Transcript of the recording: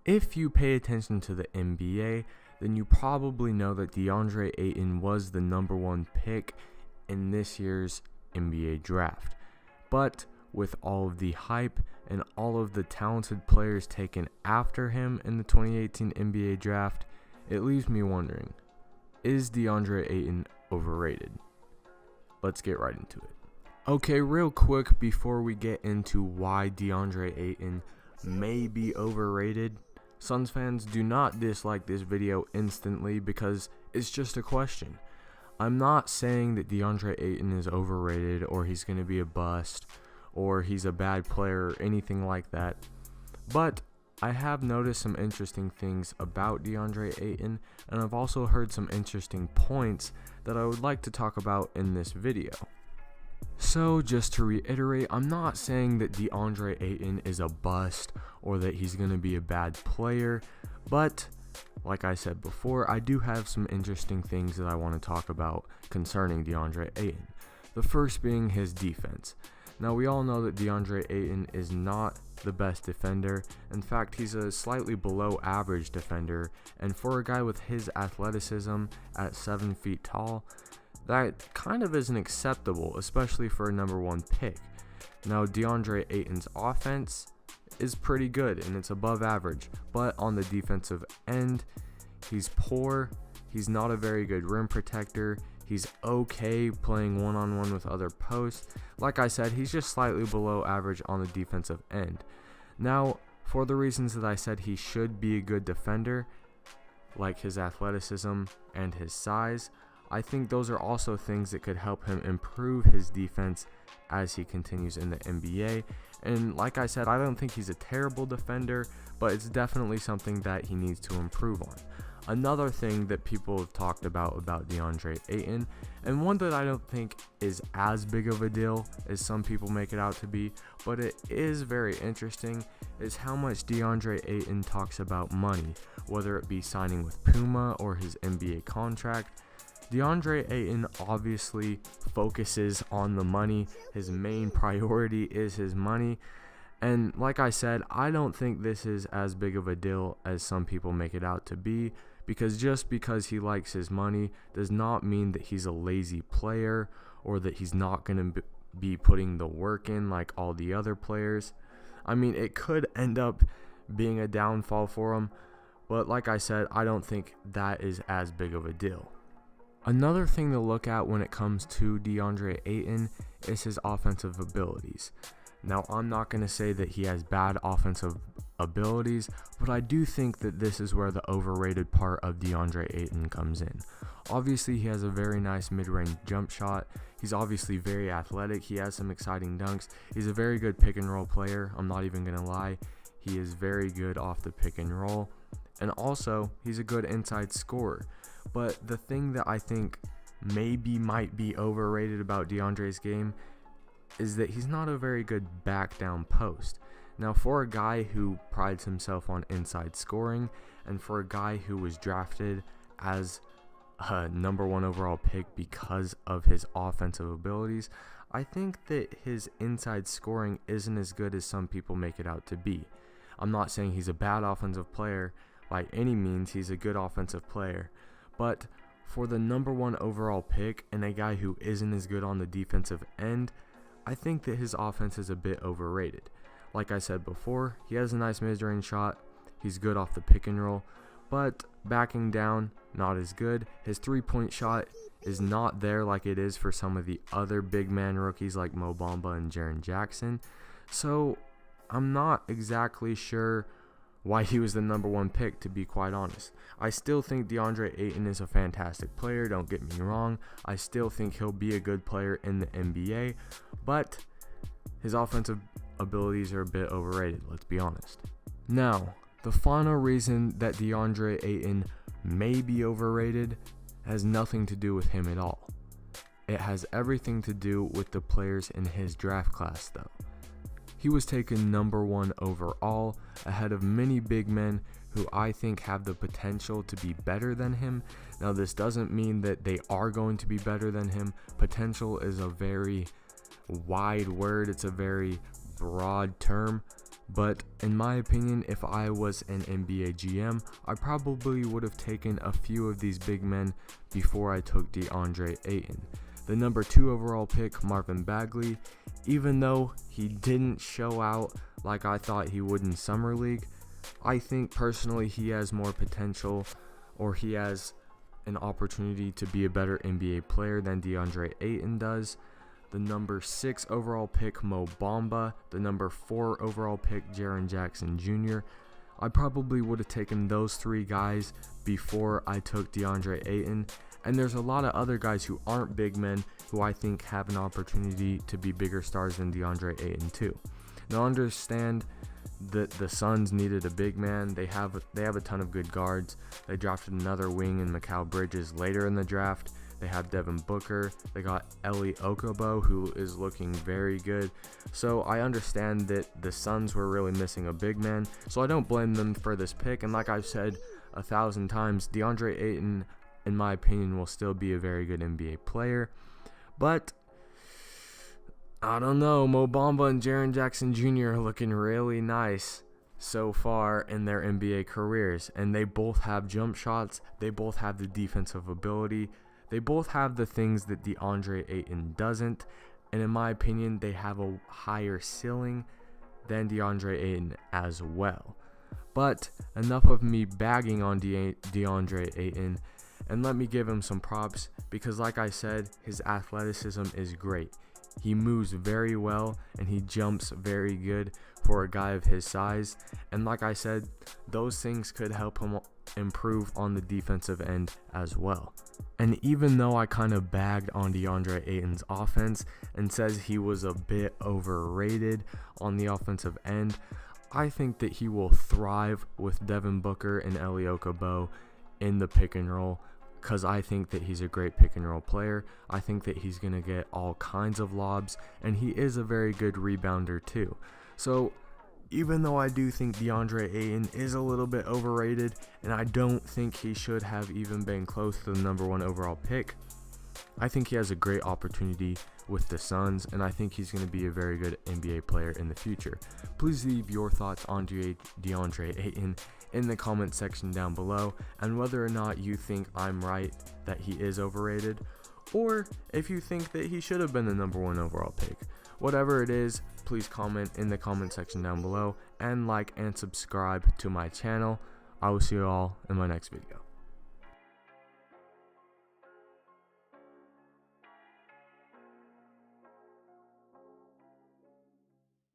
If you pay attention to the NBA, then you probably know that DeAndre Ayton was the number one pick in this year's NBA draft. But with all of the hype and all of the talented players taken after him in the 2018 NBA draft, it leaves me wondering, is DeAndre Ayton overrated? Let's get right into it. Okay, real quick before we get into why DeAndre Ayton may be overrated, Suns fans, do not dislike this video instantly because it's just a question. I'm not saying that DeAndre Ayton is overrated or he's going to be a bust or he's a bad player or anything like that, but I have noticed some interesting things about DeAndre Ayton, and I've also heard some interesting points that I would like to talk about in this video. So just to reiterate, I'm not saying that DeAndre Ayton is a bust or that he's going to be a bad player, but like I said before, I do have some interesting things that I want to talk about concerning DeAndre Ayton. The first being his defense. Now we all know that DeAndre Ayton is not the best defender. In fact, he's a slightly below average defender, and for a guy with his athleticism at 7 feet tall, that kind of isn't acceptable, especially for a number one pick. Now DeAndre Ayton's offense is pretty good and it's above average, but on the defensive end, he's poor. He's not a very good rim protector. He's okay playing one-on-one with other posts. Like I said, he's just slightly below average on the defensive end. Now, for the reasons that I said he should be a good defender, like his athleticism and his size, I think those are also things that could help him improve his defense as he continues in the NBA. And like I said, I don't think he's a terrible defender, but it's definitely something that he needs to improve on. Another thing that people have talked about DeAndre Ayton, and one that I don't think is as big of a deal as some people make it out to be, but it is very interesting, is how much DeAndre Ayton talks about money, whether it be signing with Puma or his NBA contract. DeAndre Ayton obviously focuses on the money. His main priority is his money. And like I said, I don't think this is as big of a deal as some people make it out to be, because just because he likes his money does not mean that he's a lazy player or that he's not going to be putting the work in like all the other players. I mean, it could end up being a downfall for him, but like I said, I don't think that is as big of a deal. Another thing to look at when it comes to DeAndre Ayton is his offensive abilities. Now, I'm not going to say that he has bad offensive abilities, but I do think that this is where the overrated part of DeAndre Ayton comes in. Obviously, he has a very nice mid-range jump shot. He's obviously very athletic. He has some exciting dunks. He's a very good pick and roll player. I'm not even going to lie. He is very good off the pick and roll. And also, he's a good inside scorer. But the thing that I think might be overrated about DeAndre's game is that he's not a very good back down post. Now, for a guy who prides himself on inside scoring, and for a guy who was drafted as a number one overall pick because of his offensive abilities, I think that his inside scoring isn't as good as some people make it out to be. I'm not saying he's a bad offensive player by any means. He's a good offensive player. But for the number one overall pick and a guy who isn't as good on the defensive end, I think that his offense is a bit overrated. Like I said before, he has a nice mid-range shot. He's good off the pick and roll, but backing down, not as good. His three-point shot is not there like it is for some of the other big man rookies like Mo Bamba and Jaren Jackson. So I'm not exactly sure why he was the number one pick, to be quite honest. I still think DeAndre Ayton is a fantastic player, don't get me wrong. I still think he'll be a good player in the NBA, but his offensive abilities are a bit overrated, let's be honest. Now, the final reason that DeAndre Ayton may be overrated has nothing to do with him at all. It has everything to do with the players in his draft class, though. He was taken number one overall, ahead of many big men who I think have the potential to be better than him. Now, this doesn't mean that they are going to be better than him. Potential is a very wide word. It's a very broad term. But in my opinion, if I was an NBA GM, I probably would have taken a few of these big men before I took DeAndre Ayton. The number 2 overall pick, Marvin Bagley, even though he didn't show out like I thought he would in Summer League, I think personally he has more potential, or he has an opportunity to be a better NBA player than DeAndre Ayton does. The number 6 overall pick, Mo Bamba. The number 4 overall pick, Jaren Jackson Jr. I probably would have taken those 3 guys before I took DeAndre Ayton. And there's a lot of other guys who aren't big men who I think have an opportunity to be bigger stars than DeAndre Ayton too. Now understand that the Suns needed a big man. They have a ton of good guards. They drafted another wing in Mikal Bridges later in the draft. They have Devin Booker. They got Eli Okobo, who is looking very good. So I understand that the Suns were really missing a big man. So I don't blame them for this pick. And like I've said 1,000 times, DeAndre Ayton, in my opinion, will still be a very good NBA player. But I don't know. Mo Bamba and Jaren Jackson Jr. are looking really nice so far in their NBA careers. And they both have jump shots. They both have the defensive ability. They both have the things that DeAndre Ayton doesn't, and in my opinion, they have a higher ceiling than DeAndre Ayton as well. But enough of me bagging on DeAndre Ayton, and let me give him some props, because like I said, his athleticism is great. He moves very well, and he jumps very good for a guy of his size, and like I said, those things could help him improve on the defensive end as well. And even though I kind of bagged on DeAndre Ayton's offense and says he was a bit overrated on the offensive end, I think that he will thrive with Devin Booker and Eli Okobo in the pick and roll, because I think that he's a great pick and roll player. I think that he's going to get all kinds of lobs, and he is a very good rebounder too. So even though I do think DeAndre Ayton is a little bit overrated, and I don't think he should have even been close to the number 1 overall pick, I think he has a great opportunity with the Suns, and I think he's going to be a very good NBA player in the future. Please leave your thoughts on DeAndre Ayton in the comment section down below, and whether or not you think I'm right that he is overrated, or if you think that he should have been the number 1 overall pick. Whatever it is, please comment in the comment section down below, and like and subscribe to my channel. I will see you all in my next video.